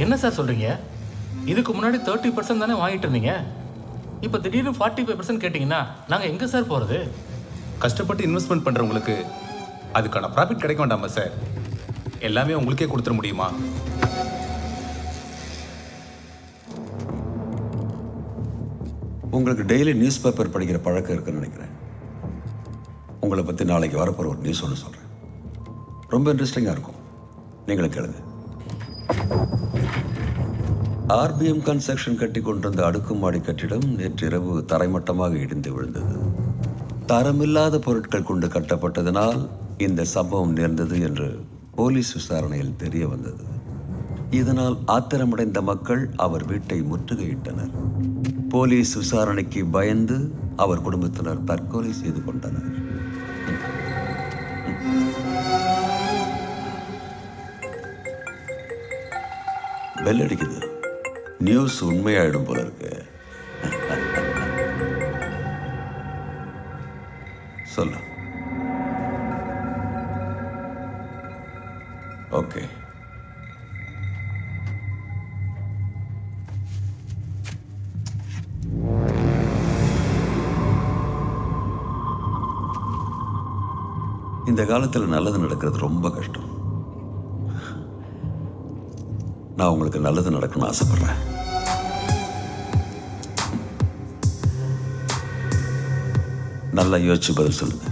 என்ன சார் சொல்கிறீங்க? இதுக்கு முன்னாடி 30% தானே வாங்கிட்டு இருந்தீங்க. இப்போ திடீர்னு 45% கேட்டிங்கன்னா நாங்கள் எங்கே சார் போகிறது? கஷ்டப்பட்டு இன்வெஸ்ட்மெண்ட் பண்ணுறவங்களுக்கு அதுக்கான ப்ராஃபிட் கிடைக்க வேண்டாமா சார்? எல்லாமே உங்களுக்கே கொடுத்துட முடியுமா? உங்களுக்கு டெய்லி நியூஸ் பேப்பர் படிக்கிற பழக்கம் இருக்குன்னு நினைக்கிறேன். உங்களை பற்றி நாளைக்கு வரப்போகிற ஒரு நியூஸ் ஒன்று சொல்கிறேன். ரொம்ப இன்ட்ரெஸ்டிங்காக இருக்கும். நீங்களும் கேளுங்க. ஆர்பிஎம் கன்ஸ்ட்ரக்ஷன் கட்டி கொண்டிருந்த அடுக்குமாடி கட்டிடம் நேற்றிரவு தரைமட்டமாக இடிந்து விழுந்தது. தரமில்லாத பொருட்கள் கொண்டு கட்டப்பட்டதனால் இந்த சம்பவம் நேர்ந்தது என்று போலீஸ் விசாரணையில் தெரிய வந்தது. இதனால் ஆத்திரமடைந்த மக்கள் அவர் வீட்டை முற்றுகையிட்டனர். போலீஸ் விசாரணைக்கு பயந்து அவர் குடும்பத்தினர் தற்கொலை செய்து கொண்டனர். பெல் அடிக்குது. நியூஸ் உண்மையாயிடும் போல இருக்கு. சொல்லு. ஓகே. இந்த காலத்தில் நல்லது நடக்கிறது ரொம்ப கஷ்டம். நான் உங்களுக்கு நல்லது நடக்கணும்னு ஆசைப்படுறேன். நல்லா யோசிச்சு பதில் சொல்லுங்க.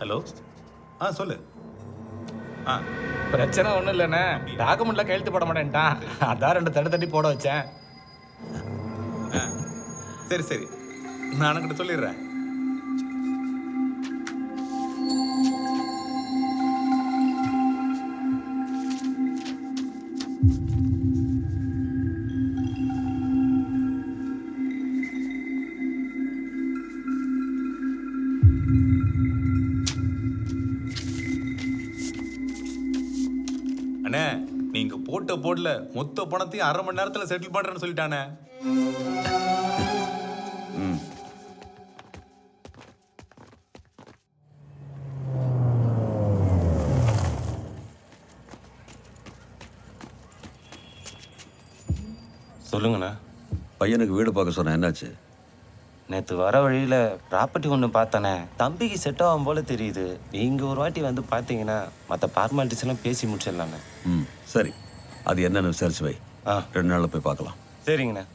ஹலோ. சொல்லு. பிரச்சனை ஒன்றும் இல்லைண்ணே. டாக்குமெண்ட்ல கையெழுத்து போட மாட்டேன்ட்டான். அதான் 2 தட்டி போட வச்சேன். சரி சரி, நான் கிட்ட சொல்லிடுறேன். அண்ணே, நீங்க போட்ட போடல மொத்த பணத்தையும் 1/2 மணி நேரத்துல செட்டில் பண்றேன்னு சொல்லிட்டானே. சொல்லுங்கண்ணா. பையனுக்கு வீடு பார்க்க சொன்னேன், என்னாச்சு? நேற்று வர வழியில் ப்ராப்பர்ட்டி ஒன்று பார்த்தனே. தம்பிக்கு செட் ஆகும் போல தெரியுது. நீங்கள் ஒரு வாட்டி வந்து பார்த்தீங்கன்னா மற்ற ஃபார்மாலிட்டிஸ் எல்லாம் பேசி முடிச்சிடலாண்ணே. சரி, அது என்னன்னு விசாரிச்சு வை. 2 நாளில் போய் பார்க்கலாம். சரிங்கண்ணா.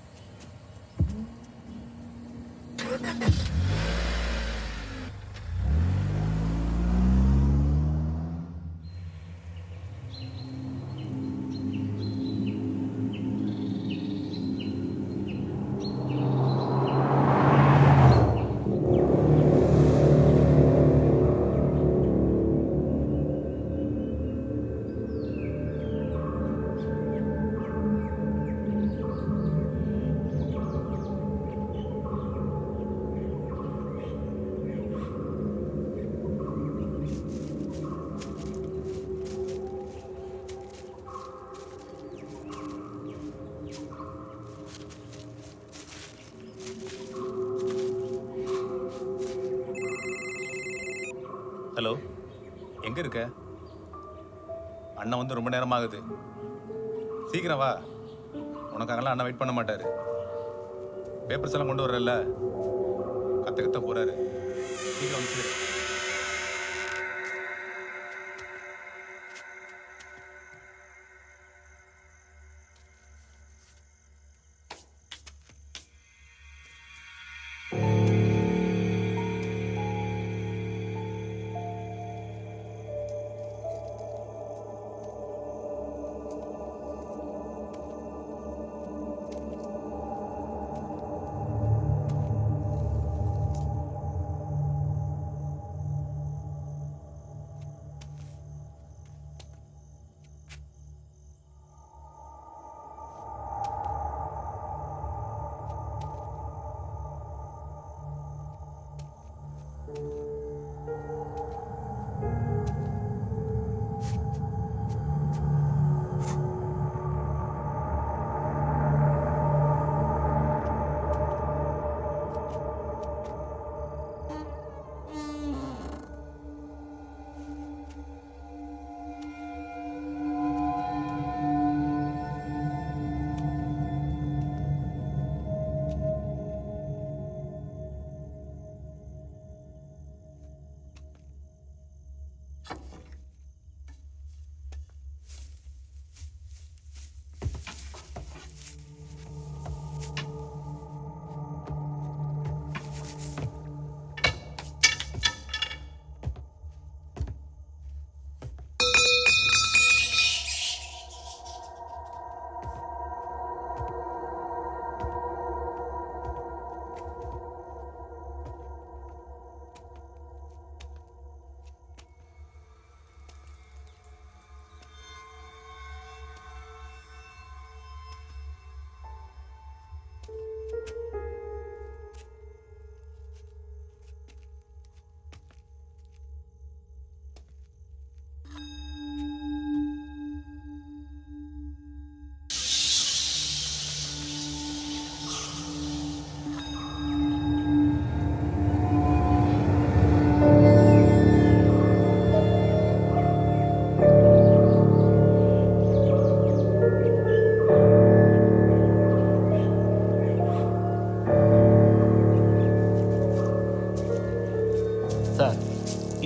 ஹலோ, எங்க இருக்க? அண்ணன் வந்து ரொம்ப நேரம் ஆகுது. சீக்கிரம் வா. உனக்காகலாம் அண்ணன் வெயிட் பண்ண மாட்டாரு. பேப்பர்ஸ் எல்லாம் கொண்டு வரல, கத்த போறாரு. சீக்கிரம் வந்து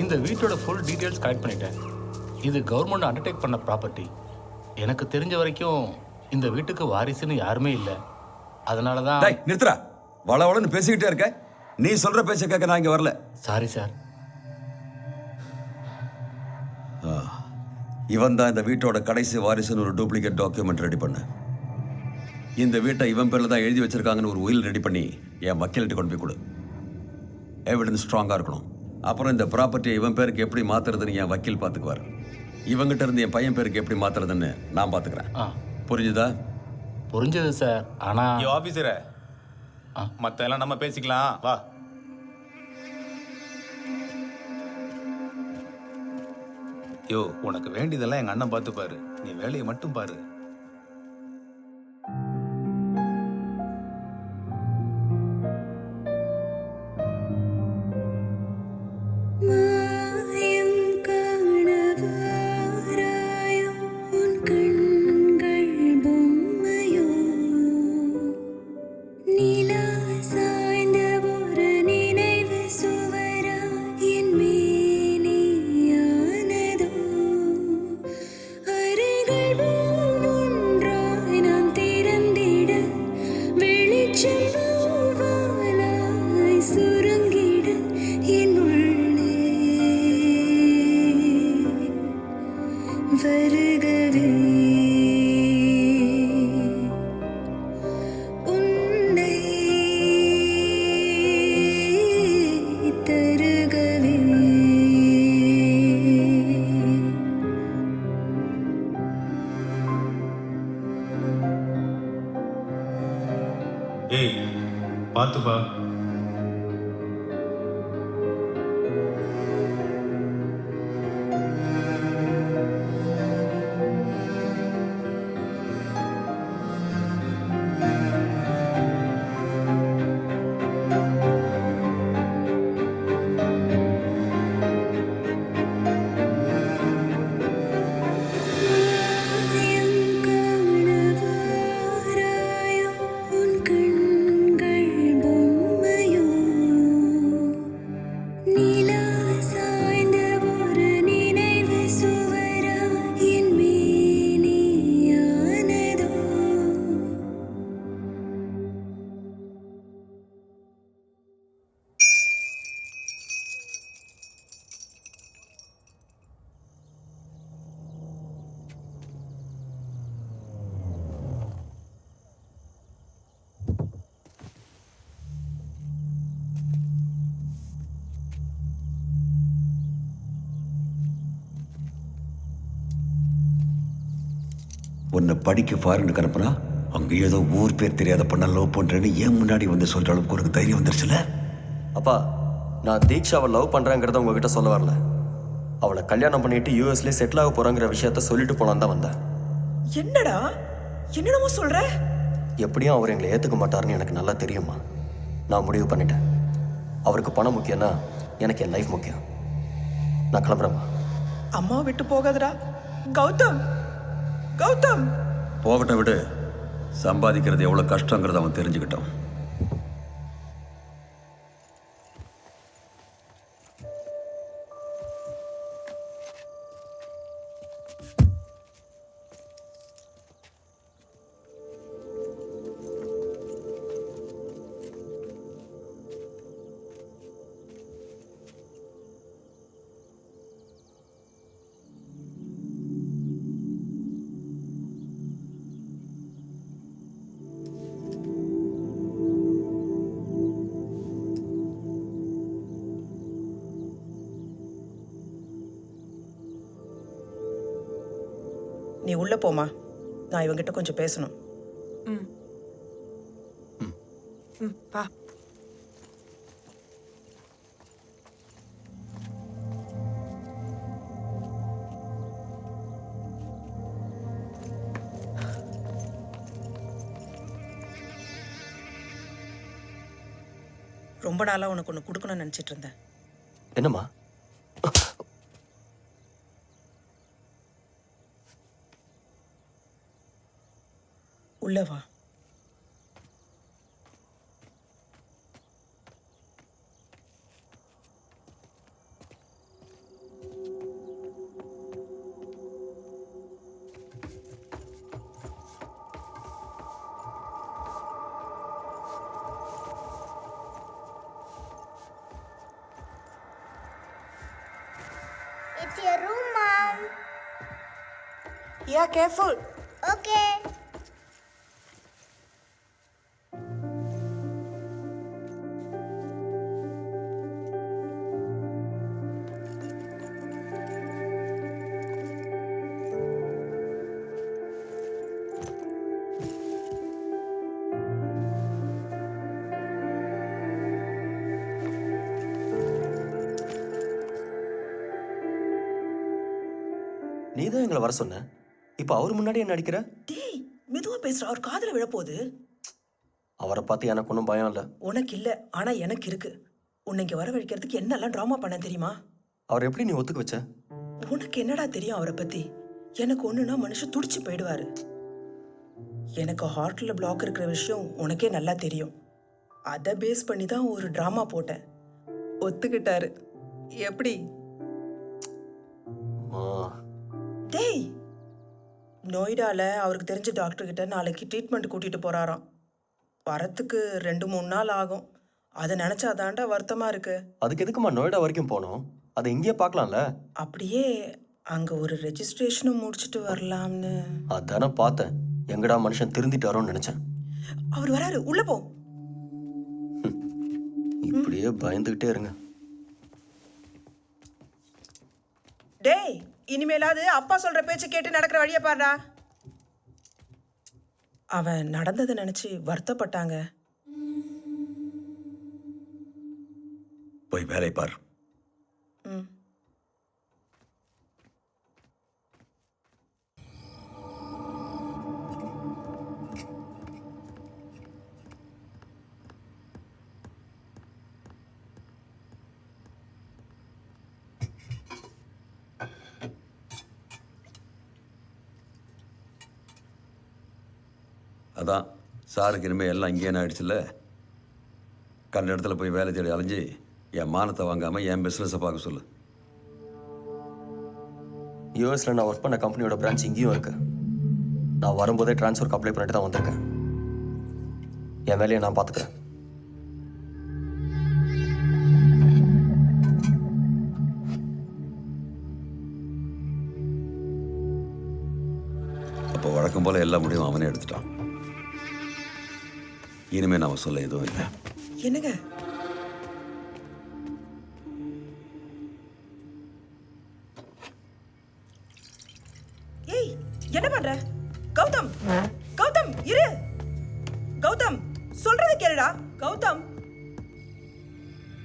இந்த வீட்டோட ஃபுல் டீட்டெயில்ஸ் கலெக்ட் பண்ணிட்டேன். இது கவர்மெண்ட் அண்டர்டேக் பண்ண ப்ராப்பர்ட்டி. எனக்கு தெரிஞ்ச வரைக்கும் இந்த வீட்டுக்கு வாரிசுன்னு யாருமே இல்லை. அதனால தான். டேய் நிறுத்துறா, வளவளன்னு பேசிக்கிட்டே இருக்க. நீ சொல்ற பேச்ச கேட்க நான் இங்க வரல. Sorry sir. இவன் தான் இந்த வீட்டோட கடைசி வாரிசுன்னு ஒரு டூப்ளிகேட் டாக்குமெண்ட் ரெடி பண்ண. இந்த வீட்டை இவன் பேர்ல தான் எழுதி வச்சிருக்காங்கன்னு ஒரு உயில் ரெடி பண்ணி என் வக்கீல்கிட்ட கொண்டு போய் கொடு. எவிடன்ஸ் ஸ்ட்ராங்கா இருக்கணும். அப்புறம் இந்த ப்ராப்பர்ட்டியை இவன் பேருக்கு எப்படி மாத்துறதுன்னு என் வக்கீல் பார்த்துக்குவார். இவங்கிட்ட இருந்து என் பையன் பேருக்கு எப்படி மாத்துறதுன்னு நான் பார்த்துக்கிறேன். புரிஞ்சுதா? புரிஞ்சது சார். ஆனா ஐயோ ஆபீசரே, மத்த எல்லாம் நம்ம பேசிக்கலாம் வா. யோ, உனக்கு வேண்டியதெல்லாம் எங்க அண்ணன் பார்த்து பாரு, நீ வேலையை மட்டும் பாரு. ஏய் பார்த்துப்பா. உன்னை படிக்க ஃபாரினுக்கு அனுப்புனா அங்கே ஏதோ ஊர் பேர் தெரியாத பொண்ணை லவ் பண்ணுறேன்னு ஏன் முன்னாடி வந்து சொல்கிற அளவுக்கு உனக்கு தைரியம் வந்துருச்சுல? அப்பா, நான் தீக்ஷாவை லவ் பண்ணுறேங்கிறத உங்ககிட்ட சொல்ல வரல. அவளை கல்யாணம் பண்ணிட்டு யூஎஸ்லேயே செட்டில் ஆக போகிறேங்கிற விஷயத்த சொல்லிட்டு போலான்னு தான் வந்தேன். என்னடா என்னென்னமோ சொல்ற? எப்படியும் அவர் எங்களை ஏற்றுக்க மாட்டாருன்னு எனக்கு நல்லா தெரியுமா. நான் முடிவு பண்ணிட்டேன். அவருக்கு பணம் முக்கியம்னா எனக்கு என் லைஃப் முக்கியம். நான் கிளம்புறேம்மா. அம்மா விட்டு போகாதடா கௌதம். கௌதம் போகட்ட விடு. சம்பாதிக்கிறது எவ்வளோ கஷ்டங்கிறத அவன் தெரிஞ்சுக்கிட்டான். நீ உள்ள போமா, நான் இவங்கிட்ட கொஞ்சம் பேசணும். வா. ரொம்ப நாளா உனக்கு ஒன்று கொடுக்கணும்னு நினச்சிட்டு இருந்தேன். என்னம்மா? உள்ள வா. It's your room, Mom. Yeah, careful. Okay. நீ தான் எங்களை வர சொன்ன இப்போ அவர் முன்னாடி என்ன அடிக்கிற? டேய் மெதுவா பேசுற, அவர் காதுல விழப்போகுது. அவரை பார்த்து எனக்கு ஒன்றும் பயம் இல்லை. உனக்கு இல்ல, ஆனா எனக்கு இருக்கு. உன்னை இங்க வரவழைக்கிறதுக்கு என்னெல்லாம் ட்ராமா பண்ண தெரியுமா? அவர் எப்படி நீ ஒத்துக்க வச்ச? உனக்கு என்னடா தெரியும் அவரை பத்தி? எனக்கு ஒண்ணுனா மனுஷன் துடிச்சு போயிடுவாரு. எனக்கு ஹார்ட்ல பிளாக் இருக்கிற விஷயம் உனக்கே நல்லா தெரியும். அதை பேஸ் பண்ணி தான் ஒரு ட்ராமா போட்டேன். ஒத்துக்கிட்டாரு. எப்படி? அம்மா, டேய், நொய்டால அவருக்கு தெரிஞ்ச டாக்டர் கிட்ட நாளைக்கு ட்ரீட்மெண்ட் கூட்டிட்டு போறாராம். வரத்துக்கு 2-3 நாள் ஆகும். அதை நினைச்சாதாண்டா வருத்தமா இருக்கு. அதுக்கு எதுக்குமா நொய்டா வரைக்கும் போனோம்? அதை இங்கேயே பார்க்கலாம்ல. அப்படியே அங்க ஒரு ரெஜிஸ்ட்ரேஷனும் முடிச்சுட்டு வரலாம்னு. அதானே பார்த்தேன். எங்கடா மனுஷன் திருந்திட்டாரோன்னு நினைச்சேன். அவர் வராரு, உள்ள போ. இப்படியே பயந்துகிட்டே இருங்க. டேய், இனிமேலாவது அப்பா சொல்ற பேச்சு கேட்டு நடக்கிற வழியை பாருடா. அவன் நடந்ததை நினைச்சு வருத்தப்பட்டாங்க. போய் வேலை பார். ம். அதான் சாருக்கு இனிமேல் எல்லாம் இங்கேயே ஆயிடுச்சுல்ல. கண்ட இடத்துல போய் வேலை தேடி அலைஞ்சு என் மானத்தை வாங்காமல் என் பிஸ்னஸை பார்க்க சொல்லு. யூஎஸ்ல நான் ஒர்க் பண்ண கம்பெனியோட பிரான்ச் இங்கேயும் இருக்கு. நான் வரும்போதே ட்ரான்ஸ்ஃபருக்கு அப்ளை பண்ணிட்டு தான் வந்திருக்கேன். என் வேலையை நான் பார்த்துக்கிறேன். அப்போ வழக்கம் போல் எல்லா முடிவும் அவனே எடுத்துட்டான். இனிமேல் நாம சொல்ல எதுவும் இல்லை. என்னங்க? ஏய், என்ன பண்ற? கௌதம், கௌதம் இரு. கௌதம், சொல்றதை கேளுடா. கௌதம்,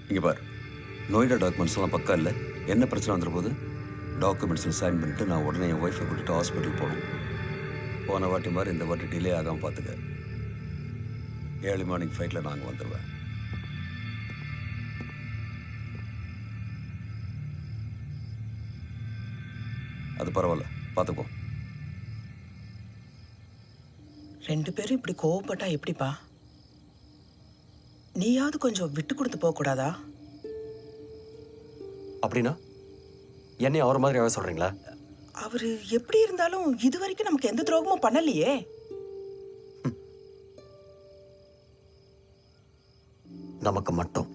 இங்கே பார், நோய்டா டாக்குமெண்ட்ஸ் எல்லாம் பக்கா இல்லை. என்ன பிரச்சனை வந்துட போகுது? டாக்குமெண்ட்ஸில் சைன் பண்ணிட்டு நான் உடனே என் ஒய்ஃபை கூட்டிட்டு ஹாஸ்பிட்டல் போகணும். போன வாட்டி மாதிரி இந்த வாட்டி டிலே ஆகாமல் பார்த்துக்க. ஏர்லி மார்னிங் ஃப்ளைட்டில் நாங்கள் வந்துடுவேன். அது பரவாயில்ல, பார்த்துக்கோ. 2 பேரும் இப்படி கோவப்பட்டா எப்படிப்பா? நீயாவது கொஞ்சம் விட்டு கொடுத்து போக கூடாதா? அப்படின்னா என்னையும் அவர் மாதிரியாவே சொல்றீங்களா? அவரு எப்படி இருந்தாலும் இது வரைக்கும் நமக்கு எந்த துரோகமும் பண்ணலையே. நமக்கு மட்டும்.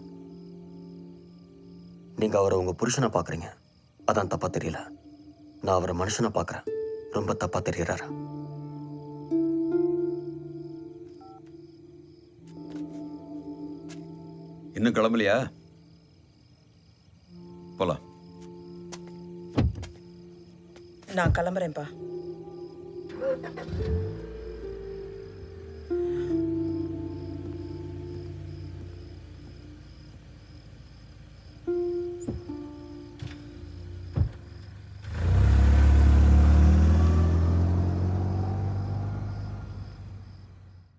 நீங்க அவரை உங்க புருஷனை பாக்குறீங்க, அதான் தப்பா தெரியல. நான் அவரை மனுஷனை பார்க்கறேன், ரொம்ப தப்பா தெரியறாரு. இன்னும் கிளம்பலையா? போலாம். நான் கிளம்புறேன்ப்பா.